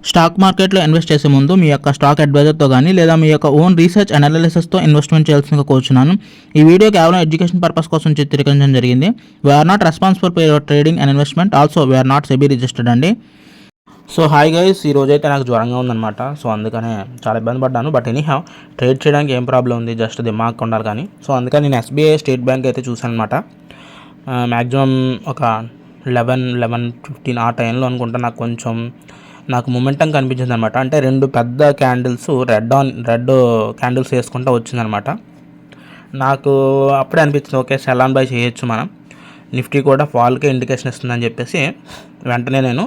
Stock మార్కెట్లో invest చేసే ముందు మీ యొక్క స్టాక్ అడ్వైజర్తో కానీ లేదా మీ యొక్క ఓన్ రీసెర్చ్ అనాలిసిస్తో ఇన్వెస్ట్మెంట్ చేయాల్సిందిగా కోరుచున్నాను. ఈ వీడియో కేవలం ఎడ్యుకేషన్ పర్పస్ కోసం చిత్రీకరించడం జరిగింది. We're not responsible for your trading and investment. Also we're not SEBI registered అండి. సో హాయ్ గైస్, ఈ రోజైతే నాకు జ్వరంగా ఉందన్నమాట. సో అందుకనే చాలా ఇబ్బంది పడ్డాను. బట్ ఎనీహౌ ట్రేడ్ చేయడానికి ఏం ప్రాబ్లం ఉంది, జస్ట్ దిమాగ్ ఉండాలి కానీ. సో అందుకని నేను ఎస్బీఐ స్టేట్ బ్యాంక్ అయితే చూసాను అనమాట. మ్యాక్సిమం ఒక 11-15 ఆ టైంలో అనుకుంటా నాకు మొమెంటం కనిపించింది అనమాట. అంటే రెండు పెద్ద క్యాండిల్స్ రెడ్ క్యాండిల్స్ వేసుకుంటూ వచ్చిందనమాట. నాకు అప్పుడే అనిపించింది, ఓకే సెల్ ఆన్ బై చేయొచ్చు మనం, నిఫ్టీ కూడా ఫాల్కే ఇండికేషన్ ఇస్తుందని చెప్పేసి వెంటనే నేను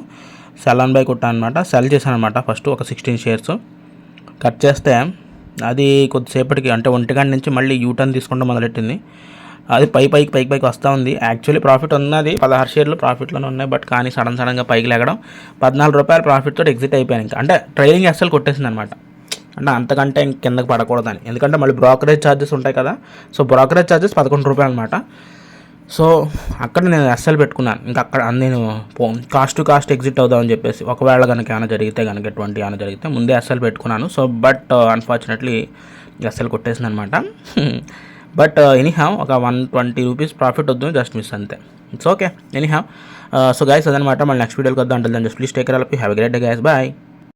సెల్ ఆన్ బై కొట్టాను అనమాట. సెల్ చేశాను అనమాట. ఫస్ట్ ఒక 16 షేర్స్ కట్ చేస్తే అది కొద్దిసేపటికి అంటే 1 గంట నుంచి మళ్ళీ యూటర్న్ తీసుకుంటూ మొదలెట్టింది. అది పైకి వస్తూ ఉంది. యాక్చువల్లీ ప్రాఫిట్ ఉన్నది 16 షేర్లు ప్రాఫిట్లోనే ఉన్నాయి. బట్ కానీ సడన్గా పైకి లేగడం, ₹14 ప్రాఫిట్తో ఎగ్జిట్ అయిపోయాను. ఇంకా అంటే ట్రైలింగ్ అస్సలు కొట్టేసింది అనమాట. అంటే అంతకంటే కిందకి పడకూడదని, ఎందుకంటే మళ్ళీ బ్రోకరేజ్ ఛార్జెస్ ఉంటాయి కదా. సో బ్రోకరేజ్ ఛార్జెస్ ₹11 అనమాట. సో అక్కడ నేను ఎస్ఎల్ పెట్టుకున్నాను. ఇంకా అక్కడ నేను కాస్ట్ టు కాస్ట్ ఎగ్జిట్ అవుదామని చెప్పేసి, ఒకవేళ కనుక ఏమైనా జరిగితే ఏమైనా జరిగితే ముందే ఎస్ఎల్ పెట్టుకున్నాను. సో బట్ అన్ఫార్చునేట్లీ ఎస్ఎల్ కొట్టేసింది అనమాట. బట్ ఎనీహౌ ఒక ₹120 ప్రాఫిట్ వద్దు, జస్ట్ మిస్ అంతే. It's okay. Anyhow so guys అదనమాట. మళ్ళీ నెక్స్ట్ వీడియోకి వద్దాం. అంటే just please take care of you. Have a great day guys. Bye.